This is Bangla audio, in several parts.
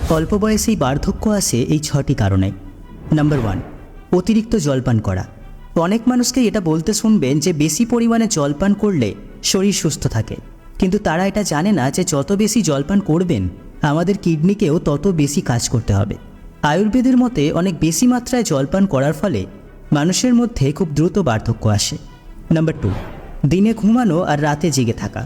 অল্প বয়সেই বার্ধক্য আসে এই 6টি কারণে। নাম্বার 1, অতিরিক্ত জলপান করা। অনেক মানুষকে এটা বলতে শুনবেন যে বেশি পরিমাণে জলপান করলে শরীর সুস্থ থাকে, কিন্তু তারা এটা জানে না যে যত বেশি জলপান করবেন আমাদের কিডনিকেও তত বেশি কাজ করতে হবে। আয়ুর্বেদের মতে অনেক বেশি মাত্রায় জলপান করার ফলে মানুষের মধ্যে খুব দ্রুত বার্ধক্য আসে। নাম্বার 2, দিনে ঘুমানো আর রাতে জেগে থাকা।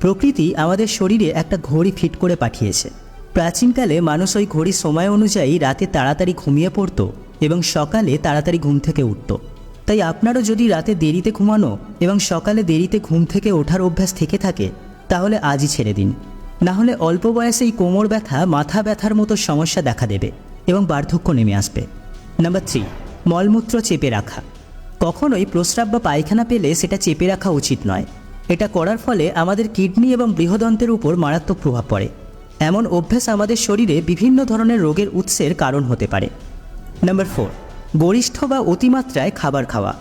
প্রকৃতি আমাদের শরীরে একটা ঘড়ি ফিট করে পাঠিয়েছে। প্রাচীনকালে মানুষ ওই ঘড়ির সময় অনুযায়ী রাতে তাড়াতাড়ি ঘুমিয়ে পড়ত এবং সকালে তাড়াতাড়ি ঘুম থেকে উঠত। তাই আপনারও যদি রাতে দেরিতে ঘুমানো এবং সকালে দেরিতে ঘুম থেকে ওঠার অভ্যাস থেকে থাকে তাহলে আজই ছেড়ে দিন, না হলে অল্প বয়সেই কোমর ব্যথা, মাথা ব্যথার মতো সমস্যা দেখা দেবে এবং বার্ধক্য নেমে আসবে। নাম্বার 3, মলমূত্র চেপে রাখা। কখনোই প্রস্রাব বা পায়খানা পেলে সেটা চেপে রাখা উচিত নয়। এটা করার ফলে আমাদের কিডনি এবং বৃহদন্তের উপর মারাত্মক প্রভাব পড়ে। এমন অভ্যাস আমাদের শরীরে বিভিন্ন ধরনের রোগের উৎসের কারণ হতে পারে। নাম্বার 4, গরিষ্ঠ বা অতিমাত্রায় খাবার খাওয়া।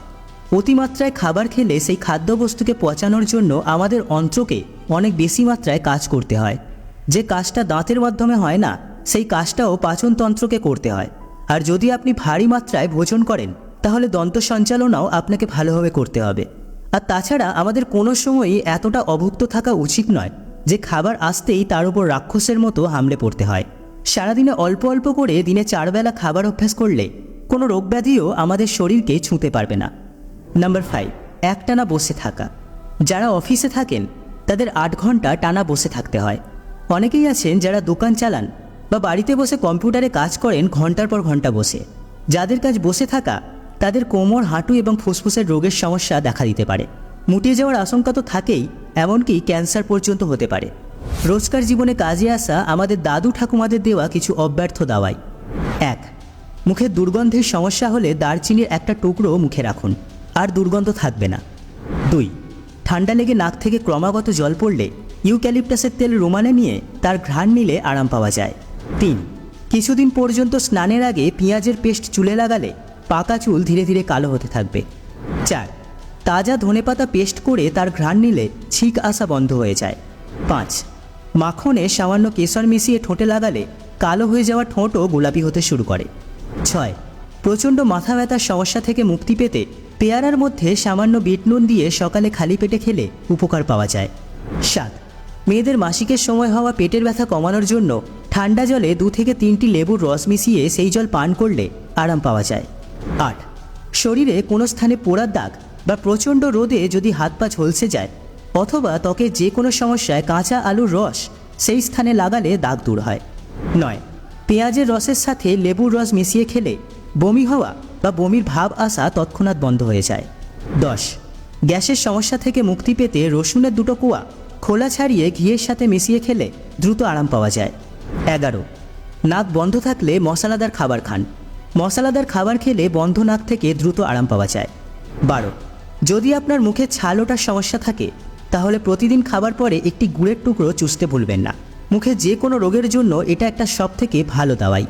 অতিমাত্রায় খাবার খেলে সেই খাদ্যবস্তুকে পচানোর জন্য আমাদের অন্ত্রকে অনেক বেশি মাত্রায় কাজ করতে হয়। যে কাজটা দাঁতের মাধ্যমে হয় না সেই কাজটাও পাচনতন্ত্রকে করতে হয়। আর যদি আপনি ভারী মাত্রায় ভোজন করেন তাহলে দন্ত সঞ্চালনাও আপনাকে ভালোভাবে করতে হবে। আর তাছাড়া আমাদের কোনো সময়ই এতটা অভুক্ত থাকা উচিত নয় যে খাবার আসতেই তার উপর রাক্ষসের মতো হামলে পড়তে হয়। সারাদিনে অল্প অল্প করে দিনে 4 বেলা খাবার অভ্যাস করলে কোনো রোগব্যাধিও আমাদের শরীরকে ছুঁতে পারবে না। নাম্বার 5, একটানা বসে থাকা। যারা অফিসে থাকেন তাদের 8 ঘন্টা টানা বসে থাকতে হয়। অনেকেই আছেন যারা দোকান চালান বা বাড়িতে বসে কম্পিউটারে কাজ করেন ঘন্টার পর ঘন্টা বসে। যাদের কাজ বসে থাকা তাদের কোমর, হাঁটু এবং ফুসফুসের রোগের সমস্যা দেখা দিতে পারে। মুটিয়ে যাওয়ার আশঙ্কা তো থাকেই, এমনকি ক্যান্সার পর্যন্ত হতে পারে। রোজকার জীবনে কাজে আসা আমাদের দাদু ঠাকুমাদের দেওয়া কিছু অব্যর্থ দাওয়াই। 1, মুখের দুর্গন্ধের সমস্যা হলে দারচিনির একটা টুকরো মুখে রাখুন, আর দুর্গন্ধ থাকবে না। 2, ঠান্ডা লেগে নাক থেকে ক্রমাগত জল পড়লে ইউক্যালিপটাসের তেল রুমালে নিয়ে তার ঘ্রাণ নিলে আরাম পাওয়া যায়। 3, কিছুদিন পর্যন্ত স্নানের আগে পেঁয়াজের পেস্ট চুলে লাগালে পাকা চুল ধীরে ধীরে কালো হতে থাকবে। 4, তাজা ধনেপাতা পেস্ট করে তার ঘ্রাণ নিলে ছিক আসা বন্ধ হয়ে যায়। 5, মাখনে সামান্য কেশর মিশিয়ে ঠোঁটে লাগালে কালো হয়ে যাওয়া ঠোঁটও গোলাপি হতে শুরু করে। 6, প্রচণ্ড মাথা ব্যথার সমস্যা থেকে মুক্তি পেতে পেয়ারার মধ্যে সামান্য বিট নুন দিয়ে সকালে খালি পেটে খেলে উপকার পাওয়া যায়। 7, মেয়েদের মাসিকের সময় হওয়া পেটের ব্যথা কমানোর জন্য ঠান্ডা জলে 2 থেকে 3টি লেবুর রস মিশিয়ে সেই জল পান করলে আরাম পাওয়া যায়। 8, শরীরে কোনো স্থানে পোড়ার দাগ বা প্রচণ্ড রোদে যদি হাত পা ঝলসে যায় অথবা ত্বকের যে কোনো সমস্যায় কাঁচা আলুর রস সেই স্থানে লাগালে দাগ দূর হয়। 9, পেঁয়াজের রসের সাথে লেবুর রস মিশিয়ে খেলে বমি হওয়া বা বমির ভাব আসা তৎক্ষণাৎ বন্ধ হয়ে যায়। 10, গ্যাসের সমস্যা থেকে মুক্তি পেতে রসুনের 2টো কোয়া খোলা ছাড়িয়ে ঘিয়ের সাথে মিশিয়ে খেলে দ্রুত আরাম পাওয়া যায়। 11, নাক বন্ধ থাকলে মশলাদার খাবার খান। মশলাদার খাবার খেলে বন্ধ নাক থেকে দ্রুত আরাম পাওয়া যায়। 12, যদি আপনার মুখে ছাল ওঠার সমস্যা থাকে তাহলে প্রতিদিন খাবার পরে একটি গুড়ের টুকরো চুষতে ভুলবেন না। মুখে যে কোনো রোগের জন্য এটা একটা সবথেকে ভালো দাওয়াই।